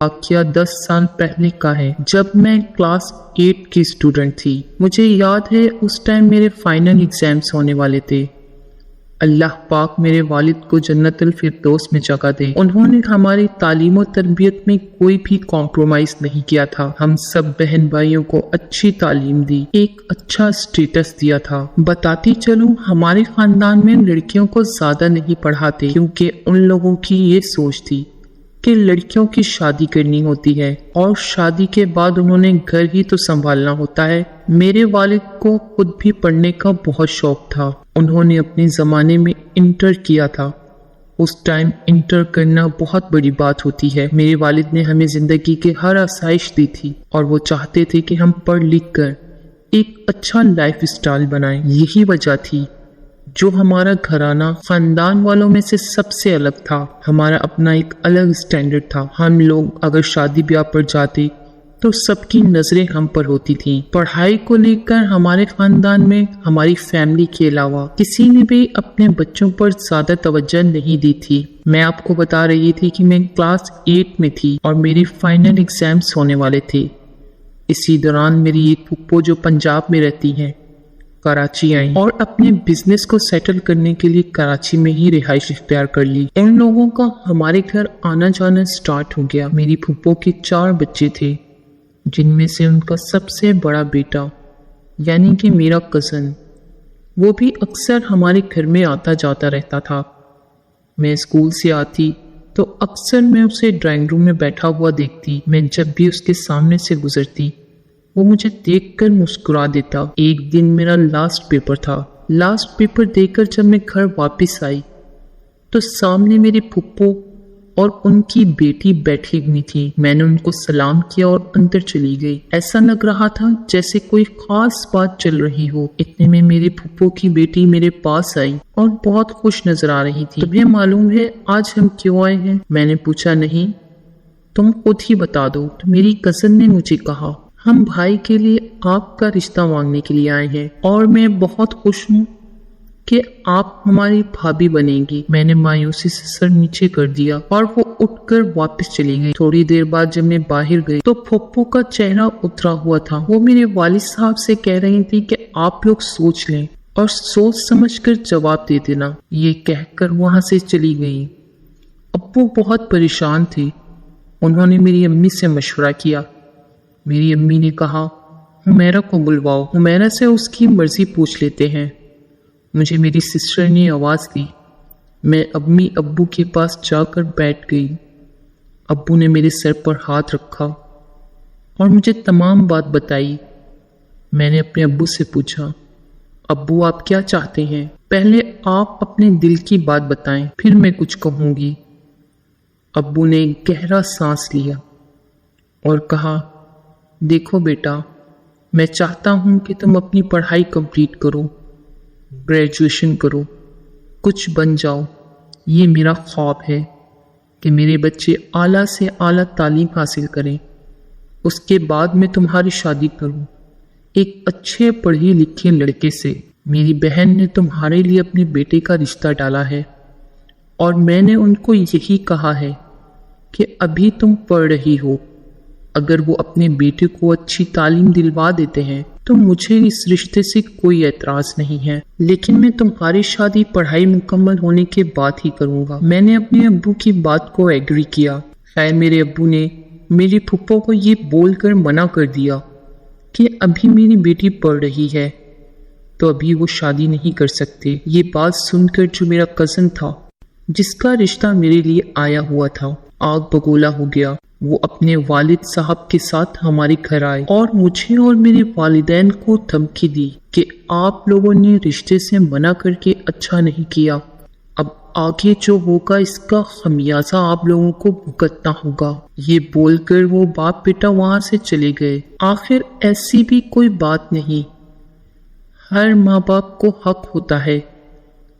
واقعہ 10 سال پہلے کا ہے، جب میں کلاس 8 کی اسٹوڈنٹ تھی۔ مجھے یاد ہے اس ٹائم میرے فائنل ایگزامز ہونے والے تھے۔ اللہ پاک میرے والد کو جنت الفردوس میں جگہ دے۔ انہوں نے ہماری تعلیم و تربیت میں کوئی بھی کمپرومائز نہیں کیا تھا۔ ہم سب بہن بھائیوں کو اچھی تعلیم دی، ایک اچھا اسٹیٹس دیا تھا۔ بتاتی چلوں، ہمارے خاندان میں لڑکیوں کو زیادہ نہیں پڑھاتے کیونکہ ان لوگوں کی یہ سوچ تھی کہ لڑکیوں کی شادی کرنی ہوتی ہے اور شادی کے بعد انہوں نے گھر ہی تو سنبھالنا ہوتا ہے۔ میرے والد کو خود بھی پڑھنے کا بہت شوق تھا۔ انہوں نے اپنے زمانے میں انٹر کیا تھا۔ اس ٹائم انٹر کرنا بہت بڑی بات ہوتی ہے۔ میرے والد نے ہمیں زندگی کے ہر آسائش دی تھی اور وہ چاہتے تھے کہ ہم پڑھ لکھ کر ایک اچھا لائف اسٹائل بنائیں۔ یہی وجہ تھی جو ہمارا گھرانہ خاندان والوں میں سے سب سے الگ تھا۔ ہمارا اپنا ایک الگ اسٹینڈرڈ تھا۔ ہم لوگ اگر شادی بیاہ پر جاتے تو سب کی نظریں ہم پر ہوتی تھیں۔ پڑھائی کو لے کر ہمارے خاندان میں ہماری فیملی کے علاوہ کسی نے بھی اپنے بچوں پر زیادہ توجہ نہیں دی تھی۔ میں آپ کو بتا رہی تھی کہ میں کلاس 8 میں تھی اور میری فائنل ایگزامز ہونے والے تھے۔ اسی دوران میری ایک پھپھو جو پنجاب میں رہتی ہیں، کراچی آئیں اور اپنے بزنس کو سیٹل کرنے کے لیے کراچی میں ہی رہائش اختیار کر لی۔ ان لوگوں کا ہمارے گھر آنا جانا سٹارٹ ہو گیا۔ میری پھپھو کے 4 بچے تھے، جن میں سے ان کا سب سے بڑا بیٹا یعنی کہ میرا کزن، وہ بھی اکثر ہمارے گھر میں آتا جاتا رہتا تھا۔ میں اسکول سے آتی تو اکثر میں اسے ڈرائنگ روم میں بیٹھا ہوا دیکھتی۔ میں جب بھی اس کے سامنے سے گزرتی وہ مجھے دیکھ کر مسکرا دیتا۔ ایک دن میرا لاسٹ پیپر تھا۔ لاسٹ پیپر دے کر جب میں گھر واپس آئی تو سامنے میری پھپھو اور ان کی بیٹی بیٹھی ہوئی تھی۔ میں نے ان کو سلام کیا اور اندر چلی گئی۔ ایسا لگ رہا تھا جیسے کوئی خاص بات چل رہی ہو۔ اتنے میں میری پھپھو کی بیٹی میرے پاس آئی اور بہت خوش نظر آ رہی تھی۔ تمہیں معلوم ہے آج ہم کیوں آئے ہیں؟ میں نے پوچھا۔ نہیں، تم خود ہی بتا دو۔ تو میری کزن نے مجھے کہا، ہم بھائی کے لیے آپ کا رشتہ مانگنے کے لیے آئے ہیں اور میں بہت خوش ہوں کہ آپ ہماری بھابھی بنیں گی۔ میں نے مایوسی سے سر نیچے کر دیا اور وہ اٹھ کر واپس چلی گئی۔ تھوڑی دیر بعد جب میں باہر گئی تو پھپھو کا چہرہ اترا ہوا تھا۔ وہ میرے والد صاحب سے کہہ رہی تھی کہ آپ لوگ سوچ لیں اور سوچ سمجھ کر جواب دے دینا۔ یہ کہہ کر وہاں سے چلی گئی۔ ابو بہت پریشان تھے۔ انہوں نے میری امی سے مشورہ کیا۔ میری امی نے کہا، حمیرہ کو بلواؤ، حمیرہ سے اس کی مرضی پوچھ لیتے ہیں۔ مجھے میری سسٹر نے آواز دی۔ میں امی ابو کے پاس جا کر بیٹھ گئی۔ ابو نے میرے سر پر ہاتھ رکھا اور مجھے تمام بات بتائی۔ میں نے اپنے ابو سے پوچھا، ابو آپ کیا چاہتے ہیں؟ پہلے آپ اپنے دل کی بات بتائیں، پھر میں کچھ کہوں گی۔ ابو نے گہرا سانس لیا اور کہا، دیکھو بیٹا، میں چاہتا ہوں کہ تم اپنی پڑھائی کمپلیٹ کرو، گریجویشن کرو، کچھ بن جاؤ۔ یہ میرا خواب ہے کہ میرے بچے اعلیٰ سے اعلیٰ تعلیم حاصل کریں۔ اس کے بعد میں تمہاری شادی کروں ایک اچھے پڑھے لکھے لڑکے سے۔ میری بہن نے تمہارے لیے اپنے بیٹے کا رشتہ ڈالا ہے اور میں نے ان کو یہی کہا ہے کہ ابھی تم پڑھ رہی ہو، اگر وہ اپنے بیٹے کو اچھی تعلیم دلوا دیتے ہیں تو مجھے اس رشتے سے کوئی اعتراض نہیں ہے، لیکن میں تمہاری شادی پڑھائی مکمل ہونے کے بعد ہی کروں گا۔ میں نے اپنے ابو کی بات کو ایگری کیا۔ خیر میرے ابو نے میری پھپھو کو یہ بول کر منع کر دیا کہ ابھی میری بیٹی پڑھ رہی ہے تو ابھی وہ شادی نہیں کر سکتے۔ یہ بات سن کر جو میرا کزن تھا جس کا رشتہ میرے لیے آیا ہوا تھا، آگ بگولا ہو گیا۔ وہ اپنے والد صاحب کے ساتھ ہمارے گھر آئے اور مجھے اور میرے والدین کو دھمکی دی کہ آپ لوگوں نے رشتے سے منع کر کے اچھا نہیں کیا، اب آگے جو ہوگا اس کا خمیازہ آپ لوگوں کو بھگتنا ہوگا۔ یہ بول کر وہ باپ بیٹا وہاں سے چلے گئے۔ آخر ایسی بھی کوئی بات نہیں، ہر ماں باپ کو حق ہوتا ہے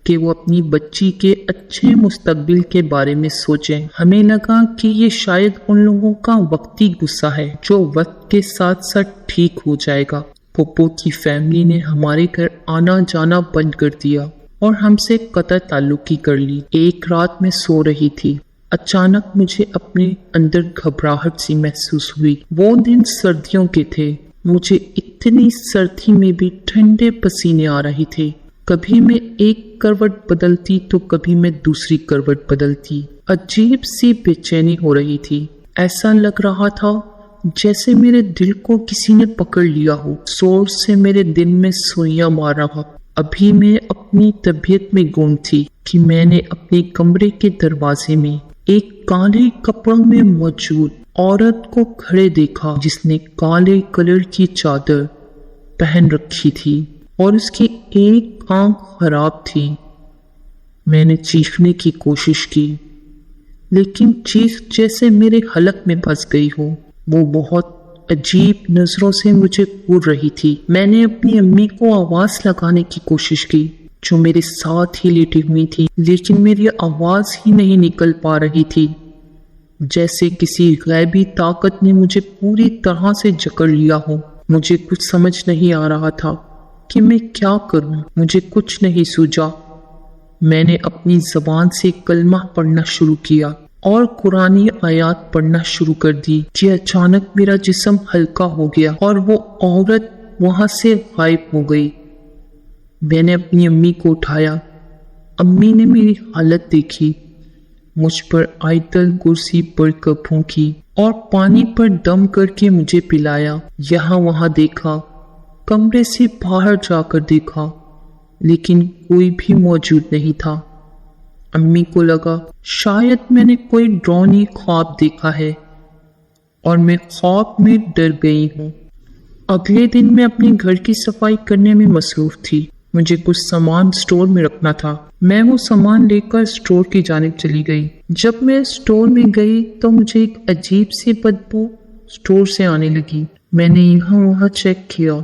کہ وہ اپنی بچی کے اچھے مستقبل کے بارے میں سوچیں۔ ہمیں لگا کہ یہ شاید ان لوگوں کا وقتی غصہ ہے جو وقت کے ساتھ ساتھ ٹھیک ہو جائے گا۔ پھپھو کی فیملی نے ہمارے گھر آنا جانا بند کر دیا اور ہم سے قطع تعلق ہی کر لی۔ ایک رات میں سو رہی تھی اچانک مجھے اپنے اندر گھبراہٹ سی محسوس ہوئی۔ وہ دن سردیوں کے تھے، مجھے اتنی سردی میں بھی ٹھنڈے پسینے آ رہے تھے۔ کبھی میں ایک کروٹ بدلتی تو کبھی میں دوسری کروٹ بدلتی۔ عجیب سی بے چینی ہو رہی تھی، ایسا لگ رہا تھا جیسے میرے دل کو کسی نے پکڑ لیا ہو، زور سے میرے دل میں سوئیاں مار رہا۔ ابھی میں اپنی طبیعت میں گم تھی کہ میں نے اپنے کمرے کے دروازے میں ایک کالے کپڑوں میں موجود عورت کو کھڑے دیکھا، جس نے کالے کلر کی چادر پہن رکھی تھی اور اس کی ایک آنکھ خراب تھی۔ میں نے چیخنے کی کوشش کی، لیکن چیخ جیسے میرے حلق میں پھنس گئی ہو۔ وہ بہت عجیب نظروں سے مجھے گھور رہی تھی۔ میں نے اپنی امی کو آواز لگانے کی کوشش کی، جو میرے ساتھ ہی لیٹی ہوئی تھی، لیکن میری آواز ہی نہیں نکل پا رہی تھی، جیسے کسی غیبی طاقت نے مجھے پوری طرح سے جکڑ لیا ہو۔ مجھے کچھ سمجھ نہیں آ رہا تھا کہ میں کیا کروں، مجھے کچھ نہیں سوجا۔ میں نے اپنی زبان سے کلمہ پڑھنا شروع کیا اور قرآنی آیات پڑھنا شروع کر دی کہ اچانک میرا جسم ہلکا ہو گیا اور وہ عورت وہاں سے غائب ہو گئی۔ میں نے اپنی امی کو اٹھایا۔ امی نے میری حالت دیکھی، مجھ پر آیت الکرسی پڑھ کر پھونکی اور پانی پر دم کر کے مجھے پلایا۔ یہاں وہاں دیکھا، کمرے سے باہر جا کر دیکھا، لیکن کوئی بھی موجود نہیں تھا۔ امی کو لگا شاید میں نے کوئی ڈراؤنی خواب دیکھا ہے اور میں خواب میں ڈر گئی ہوں۔ اگلے دن میں اپنے گھر کی صفائی کرنے میں مصروف تھی۔ مجھے کچھ سامان سٹور میں رکھنا تھا۔ میں وہ سامان لے کر سٹور کی جانب چلی گئی۔ جب میں سٹور میں گئی تو مجھے ایک عجیب سی بدبو سٹور سے آنے لگی۔ میں نے یہاں وہاں چیک کیا،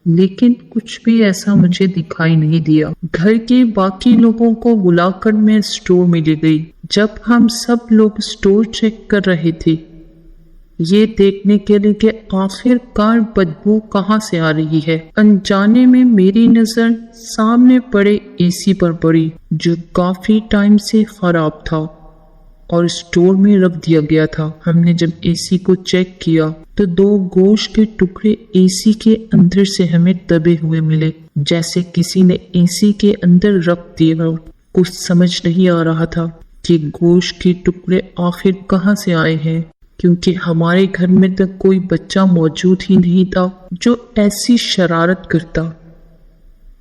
لیکن کچھ بھی ایسا مجھے دکھائی نہیں دیا۔ گھر کے باقی لوگوں کو بلا کر میں سٹور میں لے گئی۔ جب ہم سب لوگ سٹور چیک کر رہے تھے، یہ دیکھنے کے لیے کہ آخر کار بدبو کہاں سے آ رہی ہے، انجانے میں میری نظر سامنے پڑے اے سی پر پڑی، جو کافی ٹائم سے خراب تھا اور اسٹور میں رکھ دیا گیا تھا۔ ہم نے جب اے سی کو چیک کیا تو 2 گوشت کے ٹکڑے اے سی کے اندر سے ہمیں دبے ہوئے ملے، جیسے کسی نے اے سی کے اندر رکھ دیے ہو۔ کچھ سمجھ نہیں آ رہا تھا کہ گوشت کے ٹکڑے آخر کہاں سے آئے ہیں، کیونکہ ہمارے گھر میں تک کوئی بچہ موجود ہی نہیں تھا جو ایسی شرارت کرتا۔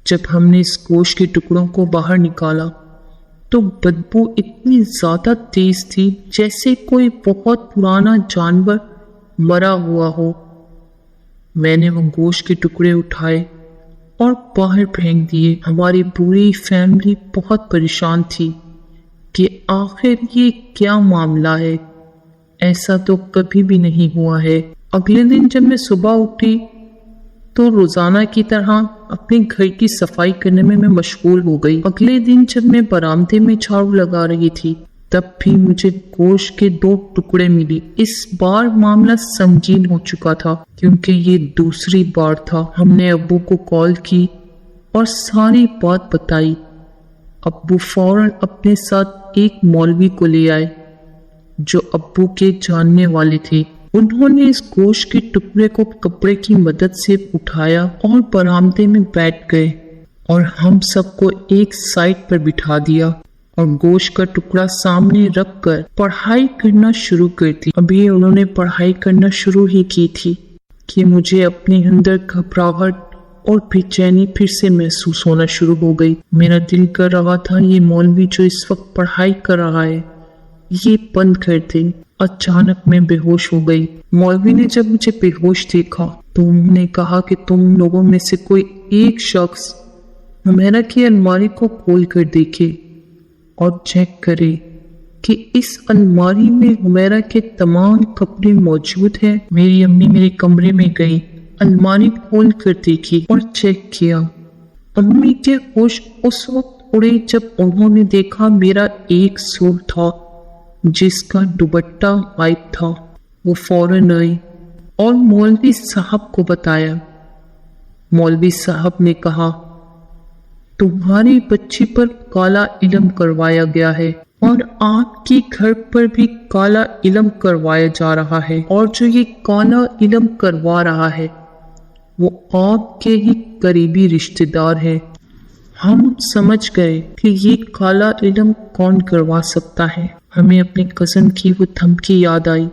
جب ہم نے اس گوشت کے ٹکڑوں کو باہر نکالا تو بدبو اتنی زیادہ تیز تھی جیسے کوئی بہت پرانا جانور مرا ہوا ہو۔ میں نے وہ گوشت کے ٹکڑے اٹھائے اور باہر پھینک دیے۔ ہماری پوری فیملی بہت پریشان تھی کہ آخر یہ کیا معاملہ ہے، ایسا تو کبھی بھی نہیں ہوا ہے۔ اگلے دن جب میں صبح اٹھی تو روزانہ کی طرح اپنے گھر کی صفائی کرنے میں مشغول ہو گئی۔ اگلے دن جب میں برآمدے میں جھاڑو لگا رہی تھی تب بھی مجھے گوشت کے 2 ٹکڑے ملی۔ اس بار معاملہ سنگین ہو چکا تھا کیونکہ یہ دوسری بار تھا۔ ہم نے ابو کو کال کی اور ساری بات بتائی۔ ابو فوراً اپنے ساتھ ایک مولوی کو لے آئے جو ابو کے جاننے والے تھے۔ انہوں نے اس گوشت کے ٹکڑے کو کپڑے کی مدد سے اٹھایا اور برآمدے میں بیٹھ گئے اور ہم سب کو ایک سائڈ پر بٹھا دیا اور گوشت کا ٹکڑا سامنے رکھ کر پڑھائی کرنا شروع کر دی۔ ابھی انہوں نے پڑھائی کرنا شروع ہی کی تھی کہ مجھے اپنے اندر گھبراہٹ اور بے چینی پھر سے محسوس ہونا شروع ہو گئی۔ میرا دل کر رہا تھا یہ مولوی جو اس وقت پڑھائی کر رہا ہے یہ بند کر دے۔ اچانک میں بے ہوش ہو گئی۔ مولوی نے جب مجھے بے ہوش دیکھا تو انہوں نے کہا کہ تم لوگوں میں سے کوئی ایک شخص ہمیرا کی الماری کو کھول کر دیکھے اور چیک کرے کہ اس الماری میں ہمیرا کے تمام کپڑے موجود ہیں۔ میری امی میرے کمرے میں گئی، الماری کھول کر دیکھی اور چیک کیا۔ امی کے ہوش اس وقت اڑے جب انہوں نے دیکھا میرا ایک سوٹ تھا جس کا دوپٹہ غائب تھا۔ وہ فوراً آئی اور مولوی صاحب کو بتایا۔ مولوی صاحب نے کہا تمہاری بچی پر کالا علم کروایا گیا ہے اور آپ کے گھر پر بھی کالا علم کروایا جا رہا ہے، اور جو یہ کالا علم کروا رہا ہے وہ آپ کے ہی قریبی رشتہ دار ہے۔ ہم سمجھ گئے کہ یہ کالا علم کون کروا سکتا ہے۔ ہمیں اپنے کزن کی وہ دھمکی یاد آئی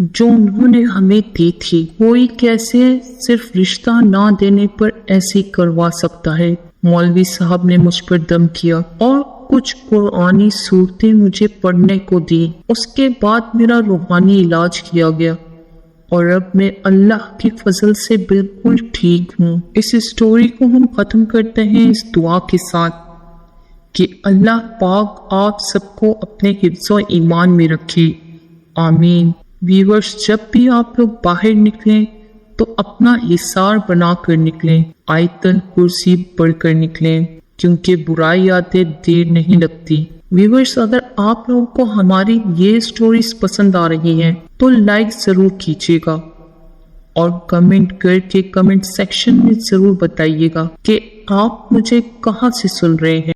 جو انہوں نے ہمیں دی تھی۔ کوئی کیسے صرف رشتہ نہ دینے پر ایسے کروا سکتا ہے؟ مولوی صاحب نے مجھ پر دم کیا اور کچھ قرآنی صورتیں مجھے پڑھنے کو دی۔ اس کے بعد میرا روحانی علاج کیا گیا اور اب میں اللہ کی فضل سے بالکل ٹھیک ہوں۔ اس اسٹوری کو ہم ختم کرتے ہیں اس دعا کے ساتھ کہ اللہ پاک آپ سب کو اپنے حفظ و ایمان میں رکھے، آمین۔ ویورز، جب بھی آپ لوگ باہر نکلیں تو اپنا حصار بنا کر نکلیں، آیت الکرسی پڑھ کر نکلیں، کیونکہ برائی آتے دیر نہیں لگتی۔ ویورز، اگر آپ لوگوں کو ہماری یہ سٹوریز پسند آ رہی ہیں تو لائک ضرور کیجیے گا اور کمنٹ کر کے کمنٹ سیکشن میں ضرور بتائیے گا کہ آپ مجھے کہاں سے سن رہے ہیں۔